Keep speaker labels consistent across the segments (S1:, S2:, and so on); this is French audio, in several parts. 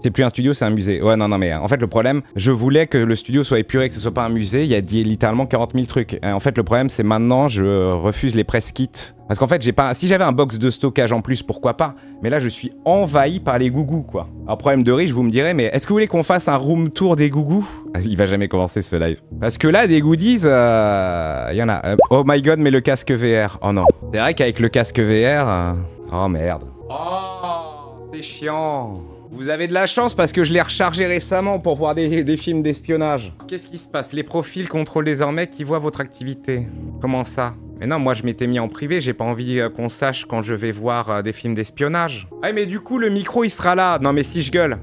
S1: C'est plus un studio, c'est un musée. Ouais, non, non, mais en fait, le problème, je voulais que le studio soit épuré, que ce soit pas un musée. Il y a littéralement 40 000 trucs. Et en fait, le problème, c'est maintenant, je refuse les press kits. Parce qu'en fait, j'ai pas. Si j'avais un box de stockage en plus, pourquoi pas? Mais là, je suis envahi par les gougous, quoi. Alors, problème de riche, vous me direz, mais est-ce que vous voulez qu'on fasse un room tour des gougous? Il va jamais commencer ce live. Parce que là, des goodies, il y en a. Oh my god, mais le casque VR. Oh non. C'est vrai qu'avec le casque VR. Oh merde. Oh, c'est chiant. Vous avez de la chance parce que je l'ai rechargé récemment pour voir des films d'espionnage. Qu'est-ce qui se passe? Les profils contrôlent désormais qui voient votre activité. Comment ça? Mais non, moi je m'étais mis en privé, j'ai pas envie qu'on sache quand je vais voir des films d'espionnage. Ah mais du coup le micro il sera là. Non mais si je gueule.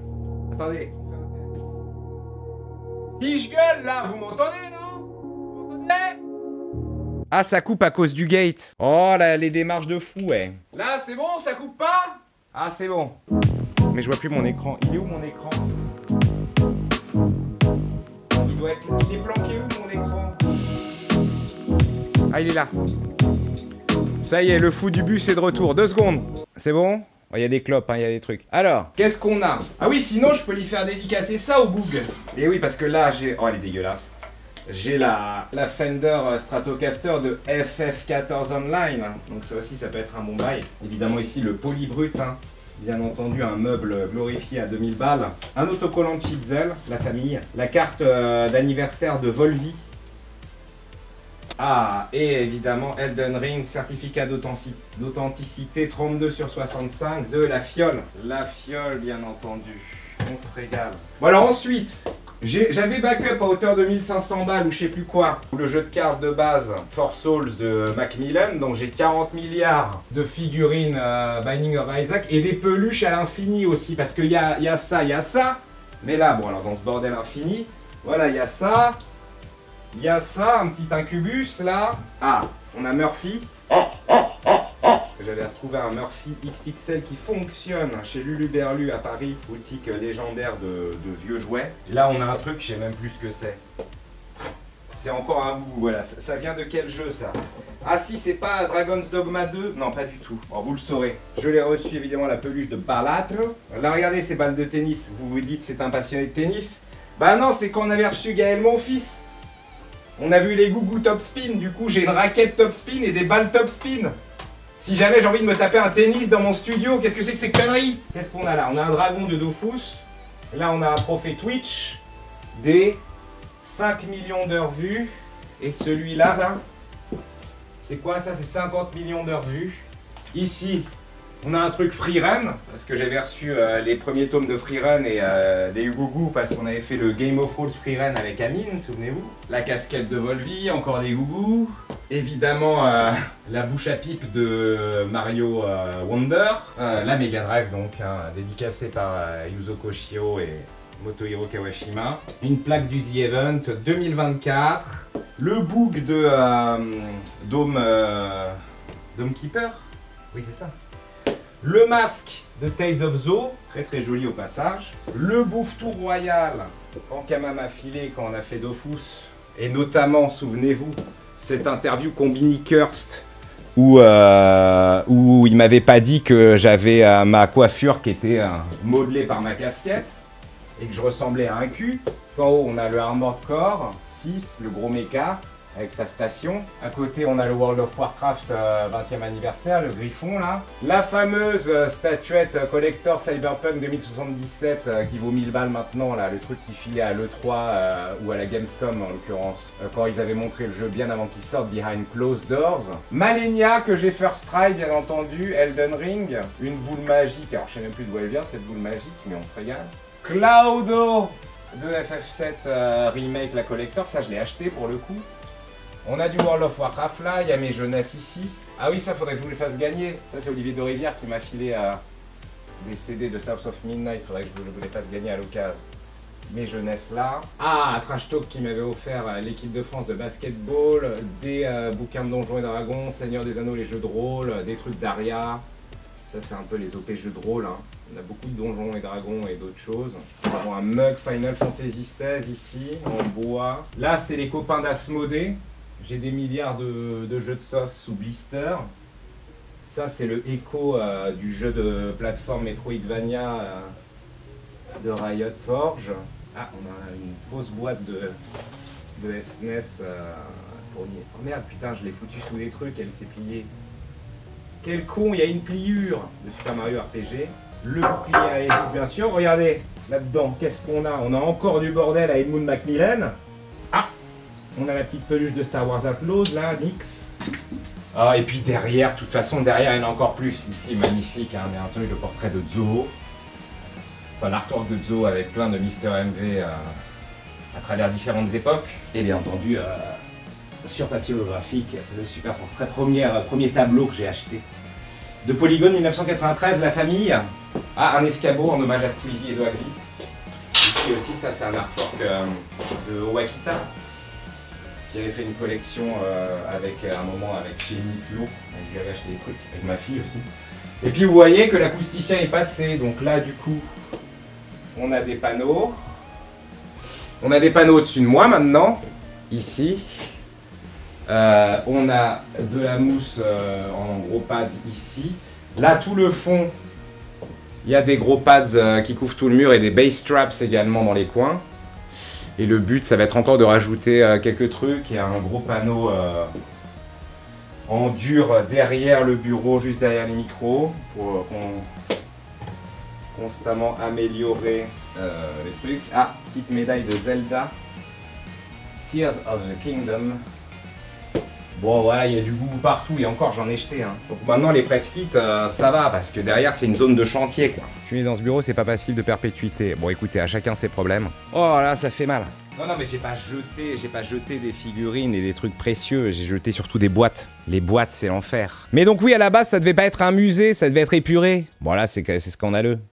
S1: Attendez. Si je gueule là, vous m'entendez non? Vous m'entendez? Ah ça coupe à cause du gate. Oh là les démarches de fou ouais. Là c'est bon, ça coupe pas? Ah c'est bon. Mais je vois plus mon écran. Il est où mon écran? Il est planqué où mon écran? Ah il est là. Ça y est, le fou du bus est de retour. 2 secondes. C'est bon? Il y a des clopes, il y a des trucs. Alors, qu'est-ce qu'on a? Ah oui, sinon je peux lui faire dédicacer ça au boug. Et oui, parce que là j'ai... Oh elle est dégueulasse. J'ai la Fender Stratocaster de FF14 Online. Donc ça aussi ça peut être un bon bail. Évidemment ici le polybrut. Bien entendu, un meuble glorifié à 2000 balles. Un autocollant de Chitzel, la famille. La carte d'anniversaire de Volvi. Ah, et évidemment, Elden Ring, certificat d'authenticité 32/65 de la fiole. La fiole, bien entendu. On se régale. Bon alors ensuite, j'avais backup à hauteur de 1500 balles ou je sais plus quoi. Le jeu de cartes de base, Four Souls de Macmillan. Donc j'ai 40 milliards de figurines Binding of Isaac et des peluches à l'infini aussi. Parce qu'il y a ça, il y a ça. Mais là, bon alors dans ce bordel infini, voilà, il y a ça. Il y a ça, un petit incubus là. Ah, on a Murphy. J'avais retrouvé un Murphy XXL qui fonctionne chez Lulu Berlu à Paris, boutique légendaire de vieux jouets. Et là, on a un truc, je sais même plus ce que c'est. C'est encore un bout, voilà. Ça vient de quel jeu ça? Ah si, c'est pas Dragon's Dogma 2? Non, pas du tout. Alors, vous le saurez. Je l'ai reçu évidemment la peluche de Balatre. Là, regardez ces balles de tennis. Vous vous dites c'est un passionné de tennis? Bah non, c'est quand on avait reçu Gaël mon fils. On a vu les gougous top spin. Du coup, j'ai une raquette top spin et des balles top spin. Si jamais j'ai envie de me taper un tennis dans mon studio, qu'est-ce que c'est que ces conneries? Qu'est-ce qu'on a là? On a un dragon de Dofus. Là, on a un trophée Twitch. Des 5 millions d'heures vues. Et celui-là, là, c'est quoi ça? C'est 50 millions d'heures vues. Ici, on a un truc Freerun. Parce que j'avais reçu les premiers tomes de Freerun et des gougous parce qu'on avait fait le Game of Thrones Freerun avec Amine, souvenez-vous. La casquette de Volvi, encore des gougous. Évidemment, la bouche à pipe de Mario Wonder. La Mega Drive, donc, dédicacée par Yuzo Koshio et Motohiro Kawashima. Une plaque du The Event 2024. Le book de Dome Keeper. Oui, c'est ça. Le masque de Tales of Zoo, très très joli au passage. Le bouffe-tout royal, en Kama m'a filé quand on a fait Dofus. Et notamment, souvenez-vous, cette interview Combini Kirst où il m'avait pas dit que j'avais ma coiffure qui était modelée par ma casquette et que je ressemblais à un cul. Parce qu'en haut, on a le Armored Core 6, le gros méca, avec sa station. À côté, on a le World of Warcraft 20e anniversaire, le griffon là. La fameuse statuette collector Cyberpunk 2077 qui vaut 1000 balles maintenant, là, le truc qui filait à l'E3 ou à la Gamescom en l'occurrence, quand ils avaient montré le jeu bien avant qu'il sorte, Behind Closed Doors. Malenia que j'ai first try bien entendu, Elden Ring, une boule magique, alors je sais même plus d'où elle vient cette boule magique, mais on se régale. Cloudo de FF7 Remake, la collector, ça je l'ai acheté pour le coup. On a du World of Warcraft là, il y a mes jeunesses ici. Ah oui, ça faudrait que je vous les fasse gagner. Ça c'est Olivier de Rivière qui m'a filé des CD de South of Midnight, faudrait que je vous les fasse gagner à l'occasion. Mes jeunesses là. Ah, Trash Talk qui m'avait offert l'équipe de France de basketball, des bouquins de Donjons et Dragons, Seigneur des Anneaux, les jeux de rôle, des trucs d'Aria. Ça c'est un peu les OP jeux de rôle. On a beaucoup de Donjons et Dragons et d'autres choses. Nous avons un mug Final Fantasy XVI ici, en bois. Là c'est les copains d'Asmodée. J'ai des milliards de jeux de sauce sous blister. Ça, c'est le écho du jeu de plateforme Metroidvania de Riot Forge. Ah, on a une fausse boîte de SNES pour nier. Oh merde, putain, je l'ai foutu sous des trucs, elle s'est pliée. Quel con, il y a une pliure de Super Mario RPG. Le bouclier à Aegis, bien sûr. Regardez, là-dedans, qu'est-ce qu'on a? On a encore du bordel à Edmund Macmillan. Ah, on a la petite peluche de Star Wars Outlaws, là, Nix. Ah, et puis derrière, de toute façon, derrière, il y en a encore plus. Ici, magnifique, hein, bien entendu, le portrait de Zo. Enfin, l'artwork de Zo avec plein de Mister MV à travers différentes époques. Et bien entendu, sur papier holographique, le super portrait, premier tableau que j'ai acheté. De Polygone 1993, la famille. Ah, un escabeau en hommage à Squeezie et Doagly. Ici aussi, ça c'est un artwork de Owakita, qui avait fait une collection avec un moment avec Jenny Plo. Je lui avais acheté des trucs, avec ma fille aussi. Et puis vous voyez que l'acousticien est passé, donc là du coup, on a des panneaux. On a des panneaux au-dessus de moi maintenant, ici. On a de la mousse en gros pads ici. Là, tout le fond, il y a des gros pads qui couvrent tout le mur et des bass straps également dans les coins. Et le but, ça va être encore de rajouter quelques trucs. Il y a un gros panneau en dur derrière le bureau, juste derrière les micros, pour constamment améliorer les trucs. Ah, petite médaille de Zelda. Tears of the Kingdom. Bon voilà, il y a du goût partout et encore j'en ai jeté. Hein. Donc maintenant les press kits, ça va parce que derrière c'est une zone de chantier quoi. Fumer dans ce bureau c'est pas passif de perpétuité. Bon écoutez, à chacun ses problèmes. Oh là ça fait mal. Non mais j'ai pas jeté des figurines et des trucs précieux, j'ai jeté surtout des boîtes. Les boîtes c'est l'enfer. Mais donc oui à la base ça devait pas être un musée, ça devait être épuré. Bon là c'est scandaleux.